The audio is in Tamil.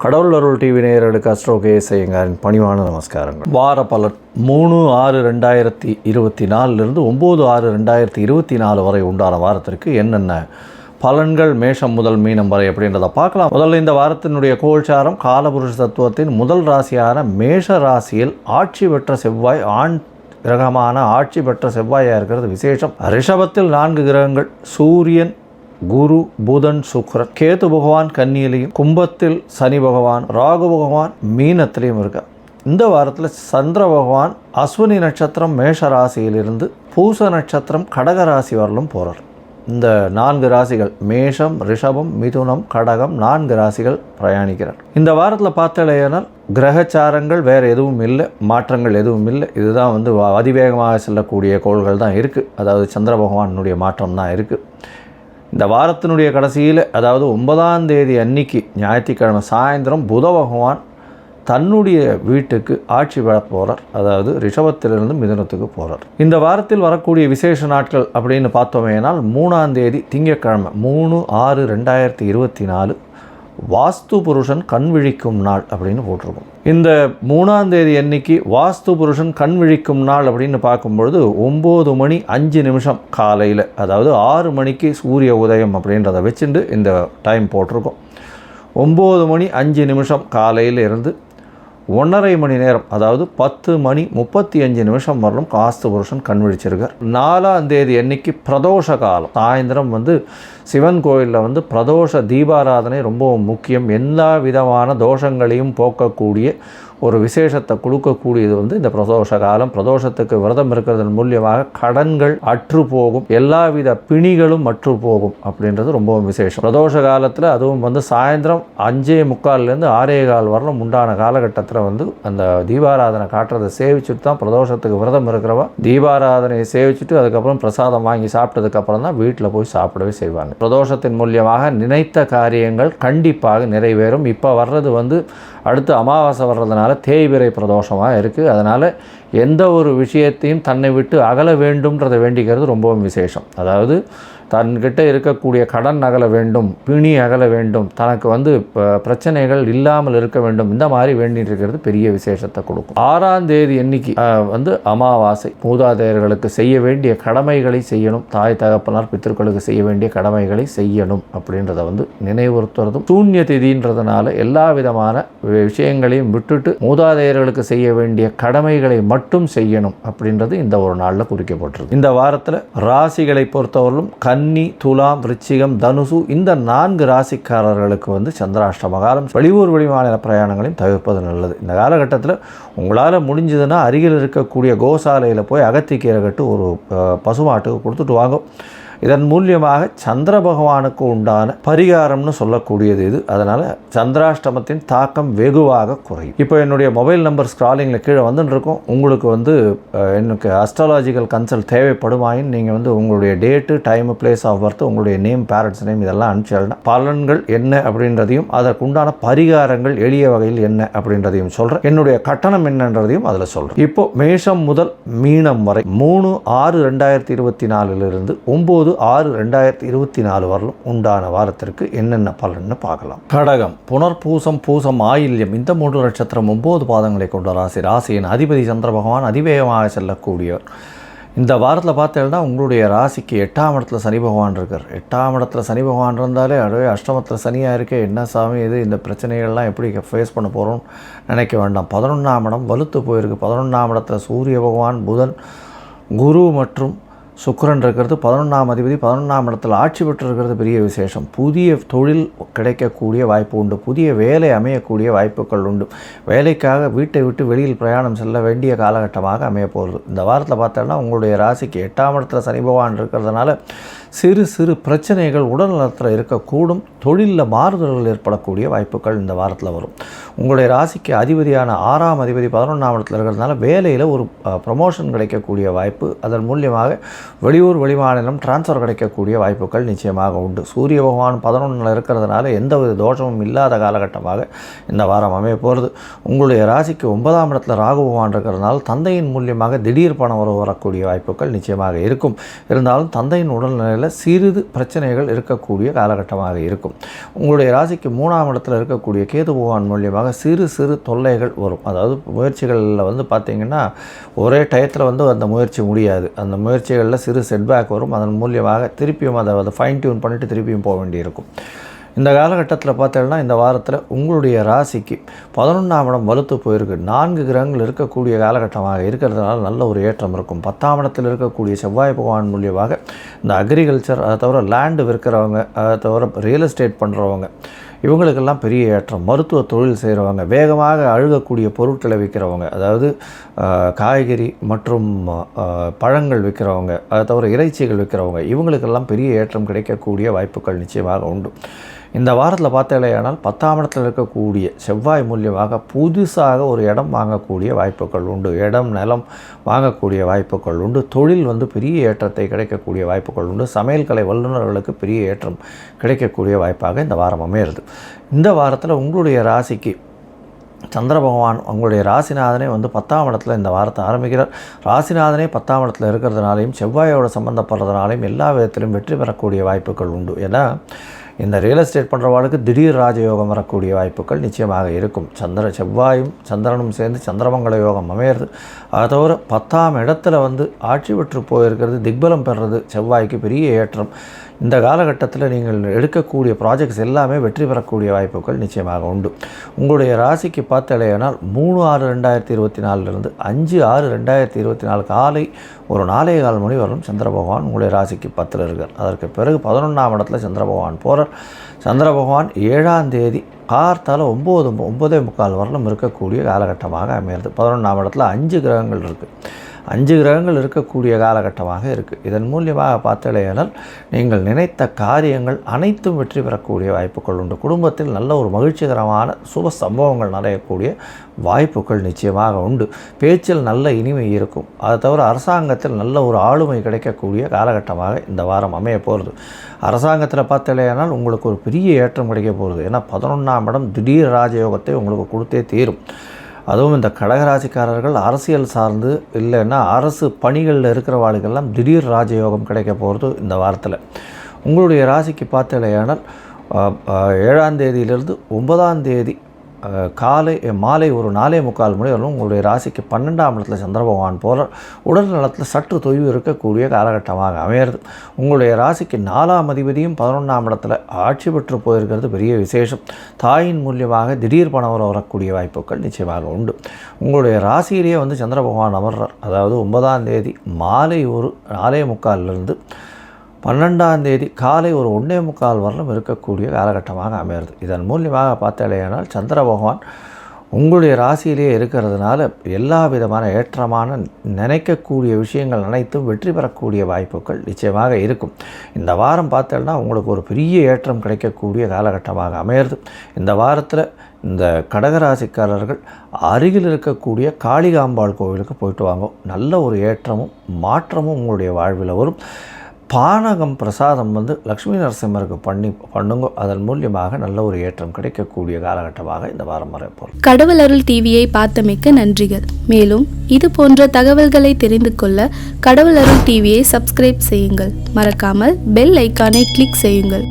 கடவுள் அருள் டிவி நேயர்களுக்கு அஸ்ட்ரோ கேஎஸ்ஐயங்காரின் பணிவான நமஸ்காரங்கள். வார பலன் 3/6/2024 9/6/2024 வரை உண்டான வாரத்திற்கு என்னென்ன பலன்கள் மேஷம் முதல் மீனம் வரை அப்படின்றத பார்க்கலாம். முதல்ல இந்த வாரத்தினுடைய கோல்சாரம் காலபுருஷ தத்துவத்தின் முதல் ராசியான மேஷ ராசியில் ஆட்சி பெற்ற செவ்வாய், ஆண் கிரகமான ஆட்சி பெற்ற செவ்வாயாக இருக்கிறது விசேஷம். ரிஷபத்தில் 4 கிரகங்கள், சூரியன், குரு, புதன், சுக்கிரன், கேது பகவான் கன்னியிலையும், கும்பத்தில் சனி பகவான், ராகு பகவான் மீனத்திலையும் இருக்கார். இந்த வாரத்தில் சந்திர பகவான் அஸ்வினி நட்சத்திரம் மேஷ ராசியிலிருந்து பூச நட்சத்திரம் கடக ராசி வரலும் போகிறார். இந்த 4 ராசிகள் மேஷம், ரிஷபம், மிதுனம், கடகம் 4 ராசிகள் பிரயாணிக்கிறார். இந்த வாரத்தில் பார்த்தாலேயானால் கிரகச்சாரங்கள் வேறு எதுவும் இல்லை, மாற்றங்கள் எதுவும் இல்லை. இதுதான் அதிவேகமாக செல்லக்கூடிய கோள்கள் தான் இருக்குது. அதாவது சந்திர பகவானுடைய மாற்றம் தான் இருக்குது. இந்த வாரத்தினுடைய கடைசியில், அதாவது 9ஆம் தேதி அன்னைக்கு ஞாயிற்றுக்கிழமை சாயந்தரம் புத பகவான் தன்னுடைய வீட்டுக்கு ஆட்சி பெற போகிறார். அதாவது ரிஷபத்திலிருந்து மிதுனத்துக்கு போகிறார். இந்த வாரத்தில் வரக்கூடிய விசேஷ நாட்கள் அப்படின்னு பார்த்தோமேனால் 3ஆம் தேதி திங்கட்கிழமை 3/6/2024 வாஸ்து புருஷன் கண் விழிக்கும் நாள் அப்படின்னு போட்டிருக்கோம். இந்த 3ஆம் தேதி அன்னைக்கு வாஸ்து புருஷன் கண் விழிக்கும் நாள் அப்படின்னு பார்க்கும்பொழுது 9:05 காலையில், அதாவது 6 மணிக்கு சூரிய உதயம் அப்படின்றத வச்சுட்டு இந்த டைம் போட்டிருக்கோம். 9:05 காலையில் இருந்து 1.5 மணி நேரம், அதாவது 10:35 வரலும் வாஸ்து புருஷன் கண் விழிச்சிருக்கார். 4ஆம் தேதி அன்னைக்கு பிரதோஷ காலம், சாயந்தரம் சிவன் கோயிலில் பிரதோஷ தீபாராதனை ரொம்ப முக்கியம். எல்லா விதமான தோஷங்களையும் போக்கக்கூடிய ஒரு விசேஷத்தை கொடுக்கக்கூடியது இந்த பிரதோஷ காலம். பிரதோஷத்துக்கு விரதம் இருக்கிறதன் மூலியமாக கடன்கள் அற்று போகும், எல்லாவித பிணிகளும் அற்று போகும் அப்படின்றது ரொம்பவும் விசேஷம். பிரதோஷ காலத்தில் அதுவும் சாயந்தரம் 5:45 6:15 வரலும் உண்டான காலகட்டத்தில் அந்த தீபாராதனை காட்டுறதை சேவிச்சுட்டு தான் பிரதோஷத்துக்கு விரதம் இருக்கிறவா தீபாராதனையை சேவிச்சுட்டு அதுக்கப்புறம் பிரசாதம் வாங்கி சாப்பிட்டதுக்கப்புறம் தான் வீட்டில் போய் சாப்பிடவே செய்வாங்க. பிரதோஷத்தின் மூலியமாக நினைத்த காரியங்கள் கண்டிப்பாக நிறைவேறும். இப்போ வர்றது அடுத்து அமாவாசை வர்றதுனால தேய்பிறை பிரதோஷமாக இருக்குது. அதனால் எந்த ஒரு விஷயத்தையும் தன்னை விட்டு அகல வேண்டும்ன்றதை வேண்டிக்கிறது ரொம்பவும் விசேஷம். அதாவது தன்கிட்ட இருக்கக்கூடிய கடன் அகல வேண்டும், பிணி அகல வேண்டும், தனக்கு பிரச்சனைகள் இல்லாமல் இருக்க வேண்டும், இந்த மாதிரி வேண்டிட்டு இருக்கிறது பெரிய விசேஷத்தை கொடுக்கும். 6ஆம் தேதி அன்னைக்கு அமாவாசை, மூதாதையர்களுக்கு செய்ய வேண்டிய கடமைகளை செய்யணும், தாய் தகப்பனார் பித்திருக்களுக்கு செய்ய வேண்டிய கடமைகளை செய்யணும் அப்படின்றத நினைவுறுத்துறதும், சூன்ய திதின்றதுனால எல்லா விதமான விஷயங்களையும் விட்டுட்டு மூதாதையர்களுக்கு செய்ய வேண்டிய கடமைகளை மட்டும் செய்யணும் அப்படின்றது இந்த ஒரு நாளில் குறிக்கப்பட்டிருக்கு. இந்த வாரத்தில் ராசிகளை பொறுத்தவரையிலும் கன்னி, துலாம், விருச்சிகம், தனுசு இந்த 4 ராசிக்காரர்களுக்கு சந்திராஷ்டம காலம். வெளியூர் வெளிமாநில பிரயாணங்களையும் தவிர்ப்பது நல்லது. இந்த காலகட்டத்தில் உங்களால் முடிஞ்சதுன்னா அருகில் இருக்கக்கூடிய கோசாலையில் போய் அகத்திக்கீரை கட்டு ஒரு பசுமாட்டுக்கு கொடுத்துட்டு வாங்க. இதன் மூலியமாக சந்திர பகவானுக்கு உண்டான பரிகாரம்னு சொல்லக்கூடியது இது. அதனால் சந்திராஷ்டமத்தின் தாக்கம் வெகுவாக குறையும். இப்போ என்னுடைய மொபைல் நம்பர் ஸ்க்ராலிங்கில் கீழே வந்துட்டுருக்கோம். உங்களுக்கு எனக்கு அஸ்ட்ராலாஜிக்கல் கன்சல்ட் தேவைப்படுமாயின் நீங்கள் உங்களுடைய date, time, place of birth, உங்களுடைய நேம், பேரண்ட்ஸ் நேம் இதெல்லாம் அனுப்பிச்சிடலாம். பலன்கள் என்ன அப்படின்றதையும் அதற்குண்டான பரிகாரங்கள் எளிய வகையில் என்ன அப்படின்றதையும் சொல்கிறேன். என்னுடைய கட்டணம் என்னன்றதையும் அதில் சொல்கிறேன். இப்போ மேஷம் முதல் மீனம் வரை 3/6/2024 9/6/2024 வரலும் உண்டான வாரத்திற்கு என்னென்ன பலன்னு பார்க்கலாம். கடகம், புனர்பூசம், பூசம், ஆயில்யம் இந்த 3 நட்சத்திரம் 9 பாதங்களை கொண்ட ராசி. ராசியின் அதிபதி சந்திர பகவான் அதிவேகமாக செல்லக்கூடியவர். இந்த வாரத்தில் பார்த்தீங்கன்னா உங்களுடைய ராசிக்கு 8ஆம் இடத்துல சனி பகவான் இருக்கார். 8ஆம் இடத்துல சனி பகவான் இருந்தாலே அதுவே அஷ்டமத்தில் சனியாக இருக்கே, என்ன சாமி இது, இந்த பிரச்சனைகள்லாம் எப்படி ஃபேஸ் பண்ண போகிறோம்னு நினைக்க வேண்டாம். 11ஆம் இடம் வலுத்து போயிருக்கு. 11ஆம் இடத்துல சூரிய பகவான், புதன், குரு மற்றும் சுக்கிரன் இருக்கிறது. 11ஆம் அதிபதி 11ஆம் இடத்துல ஆட்சி பெற்று இருக்கிறது பெரிய விசேஷம். புதிய தொழில் கிடைக்கக்கூடிய வாய்ப்பு உண்டு, புதிய வேலை அமையக்கூடிய வாய்ப்புகள் உண்டு. வேலைக்காக வீட்டை விட்டு வெளியில் பிரயாணம் செல்ல வேண்டிய காலகட்டமாக அமைய போகிறது. இந்த வாரத்தில் பார்த்தோன்னா உங்களுடைய ராசிக்கு 8ஆம் இடத்துல சனி பகவான் இருக்கிறதுனால சிறு சிறு பிரச்சனைகள் உடல்நலத்தில் இருக்கக்கூடும். தொழிலில் மாறுதல்கள் ஏற்படக்கூடிய வாய்ப்புகள் இந்த வாரத்தில் வரும். உங்களுடைய ராசிக்கு அதிபதியான 6ஆம் அதிபதி 11ஆம் இடத்துல இருக்கிறதுனால வேலையில் ஒரு ப்ரமோஷன் கிடைக்கக்கூடிய வாய்ப்பு, அதன் மூலியமாக வெளியூர் வெளிமாநிலம் டிரான்ஸ்ஃபர் கிடைக்கக்கூடிய வாய்ப்புகள் நிச்சயமாக உண்டு. சூரிய பகவான் 11 இருக்கிறதுனால எந்தவித தோஷமும் இல்லாத காலகட்டமாக இந்த வாரம் அமைய போகிறது. உங்களுடைய ராசிக்கு 9ஆம் இடத்துல ராகு பகவான் இருக்கிறதுனால தந்தையின் மூலியமாக திடீர் பணம் வரக்கூடிய வாய்ப்புகள் நிச்சயமாக இருக்கும். இருந்தாலும் தந்தையின் உடல்நிலையில் காலகட்டத்தில் சிறிது பிரச்சனைகள் இருக்கக்கூடிய காலகட்டமாக இருக்கும். உங்களுடைய ராசிக்கு 3ஆம் இடத்துல இருக்கக்கூடிய கேது பகவான் மூலியமாக சிறு சிறு தொல்லைகள் வரும். அதாவது முயற்சிகளில் வந்து பார்த்திங்கன்னா ஒரே டயத்தில் வந்து அந்த முயற்சி முடியாது. அந்த முயற்சிகளில் சிறு செட்பேக் வரும். அதன் மூலியமாக திருப்பியும் அதை ஃபைன் டியூன் பண்ணிவிட்டு திருப்பியும் போக வேண்டியிருக்கும். இந்த காலகட்டத்தில் பார்த்தீங்கன்னா இந்த வாரத்தில் உங்களுடைய ராசிக்கு 11ஆம் இடம் வலுத்து போயிருக்கு. 4 கிரகங்கள் இருக்கக்கூடிய காலகட்டமாக இருக்கிறதுனால நல்ல ஒரு ஏற்றம் இருக்கும். 10ஆம் இடத்தில் இருக்கக்கூடிய செவ்வாய் பகவான் மூலியமாக இந்த அக்ரிகல்ச்சர், அதை தவிர லேண்டு விற்கிறவங்க, அதை தவிர ரியல் எஸ்டேட் பண்ணுறவங்க, இவங்களுக்கெல்லாம் பெரிய ஏற்றம். மருத்துவ தொழில் செய்கிறவங்க, வேகமாக அழுகக்கூடிய பொருட்களை விற்கிறவங்க, அதாவது காய்கறி மற்றும் பழங்கள் விற்கிறவங்க, அதை தவிர இறைச்சிகள் விற்கிறவங்க, இவங்களுக்கெல்லாம் பெரிய ஏற்றம் கிடைக்கக்கூடிய வாய்ப்புகள் நிச்சயமாக உண்டு. இந்த வாரத்தில் பார்த்தீங்களேயானால் 10ஆம் இடத்தில் இருக்கக்கூடிய செவ்வாய் மூலியமாக புதுசாக ஒரு இடம் வாங்கக்கூடிய வாய்ப்புகள் உண்டு. இடம் நிலம் வாங்கக்கூடிய வாய்ப்புகள் உண்டு. தொழில் வந்து பெரிய ஏற்றத்தை கிடைக்கக்கூடிய வாய்ப்புகள் உண்டு. சமையல் கலை வல்லுநர்களுக்கு பெரிய ஏற்றம் கிடைக்கக்கூடிய வாய்ப்பாக இந்த வாரம் அமையிறது. இந்த வாரத்தில் உங்களுடைய ராசிக்கு சந்திர பகவான் உங்களுடைய ராசிநாதனே வந்து 10ஆம் இடத்துல இந்த வாரத்தை ஆரம்பிக்கிறார். ராசிநாதனே 10ஆம் இடத்துல இருக்கிறதுனாலையும் செவ்வாயோட சம்மந்தப்படுறதுனாலையும் எல்லா விதத்திலும் வெற்றி பெறக்கூடிய வாய்ப்புகள் உண்டு. ஏன்னா இந்த ரியல் எஸ்டேட் பண்ணுறவாளுக்கு திடீர் ராஜயோகம் வரக்கூடிய வாய்ப்புகள் நிச்சயமாக இருக்கும். செவ்வாயும் சந்திரனும் சேர்ந்து சந்திரமங்கல யோகம் அமையிறது. அதை தவிர 10ஆம் இடத்துல வந்து ஆட்சி பெற்று போயிருக்கிறது, திக்பலம் பெறுறது செவ்வாய்க்கு பெரிய ஏற்றம். இந்த காலகட்டத்தில் நீங்கள் எடுக்கக்கூடிய ப்ராஜெக்ட்ஸ் எல்லாமே வெற்றி பெறக்கூடிய வாய்ப்புகள் நிச்சயமாக உண்டு. உங்களுடைய ராசிக்கு பார்த்தாலேனால் 3/6/2024 5/6/2024 காலை ஒரு 4:15 மணி வரலும் சந்திர பகவான் உங்களுடைய ராசிக்கு 10ல் இருக்கார். அதற்கு பிறகு 11ஆம் இடத்துல சந்திர பகவான் போகிறார். சந்திர பகவான் 7ஆம் தேதி கார்த்தால் 9:45 வரலும் இருக்கக்கூடிய காலகட்டமாக அமைகிறது. 11ஆம் இடத்துல 5 கிரகங்கள் இருக்குது. 5 கிரகங்கள் இருக்கக்கூடிய காலகட்டமாக இருக்குது. இதன் மூலியமாக பார்த்தலையானால் நீங்கள் நினைத்த காரியங்கள் அனைத்தும் வெற்றி பெறக்கூடிய வாய்ப்புகள் உண்டு. குடும்பத்தில் நல்ல ஒரு மகிழ்ச்சிகரமான சுப சம்பவங்கள் நிறையக்கூடிய வாய்ப்புகள் நிச்சயமாக உண்டு. பேச்சில் நல்ல இனிமை இருக்கும். அதை தவிர அரசாங்கத்தில் நல்ல ஒரு ஆளுமை கிடைக்கக்கூடிய காலகட்டமாக இந்த வாரம் அமைய போகிறது. அரசாங்கத்தில் பார்த்தலையானால் உங்களுக்கு ஒரு பெரிய ஏற்றம் கிடைக்க போகிறது. ஏன்னா 11ஆம் இடம் திடீர் ராஜயோகத்தை உங்களுக்கு கொடுத்தே தீரும். அதுவும் இந்த கடகராசிக்காரர்கள் அரசியல் சார்ந்து இல்லைன்னா அரசு பணிகளில் இருக்கிறவாளுக்கெல்லாம் திடீர் ராஜயோகம் கிடைக்க போகிறது இந்த வாரத்தில். உங்களுடைய ராசிக்கு பார்த்தலையானால் 7ஆம் தேதியிலிருந்து 9ஆம் தேதி மாலை ஒரு 4:45 மணி வரலும் உங்களுடைய ராசிக்கு 12ஆம் இடத்துல சந்திர பகவான் போகிறார். உடல் நலத்தில் சற்று தொய்வு இருக்கக்கூடிய காலகட்டமாக அமையிறது. உங்களுடைய ராசிக்கு 4ஆம் அதிபதியும் 11ஆம் இடத்துல ஆட்சி பெற்று போயிருக்கிறது பெரிய விசேஷம். தாயின் மூலியமாக திடீர் பணம் வரக்கூடிய வாய்ப்புகள் நிச்சயமாக உண்டு. உங்களுடைய ராசியிலேயே வந்து சந்திர பகவான் அமர்றார். அதாவது 9ஆம் தேதி மாலை ஒரு 4:45 12ஆம் தேதி காலை ஒரு 1:45 வரலும் இருக்கக்கூடிய காலகட்டமாக அமையிறது. இதன் மூலியமாக பார்த்தாலேயானால் சந்திர பகவான் உங்களுடைய ராசியிலே இருக்கிறதுனால எல்லா விதமான ஏற்றமான நினைக்கக்கூடிய விஷயங்கள் அனைத்தும் வெற்றி பெறக்கூடிய வாய்ப்புகள் நிச்சயமாக இருக்கும். இந்த வாரம் பார்த்தோன்னா உங்களுக்கு ஒரு பெரிய ஏற்றம் கிடைக்கக்கூடிய காலகட்டமாக அமையிறது. இந்த வாரத்தில் இந்த கடகராசிக்காரர்கள் அருகில் இருக்கக்கூடிய காளிகாம்பாள் கோவிலுக்கு போயிட்டு வாங்க. நல்ல ஒரு ஏற்றமும் மாற்றமும் உங்களுடைய வாழ்வில் வரும். பானகம் பிரசாதம் வந்து லக்ஷ்மி நரசிம்மருக்கு பண்ணுங்க. அதன் மூலியமாக நல்ல ஒரு ஏற்றம் கிடைக்கக்கூடிய காலகட்டமாக இந்த வாரம் வரப்போம். கடவுள் அருள் டிவியை பார்த்தமைக்கு நன்றிகள். மேலும் இது போன்ற தகவல்களை தெரிந்து கொள்ள கடவுள் அருள் டிவியை சப்ஸ்கிரைப் செய்யுங்கள். மறக்காமல் பெல் ஐக்கானை கிளிக் செய்யுங்கள்.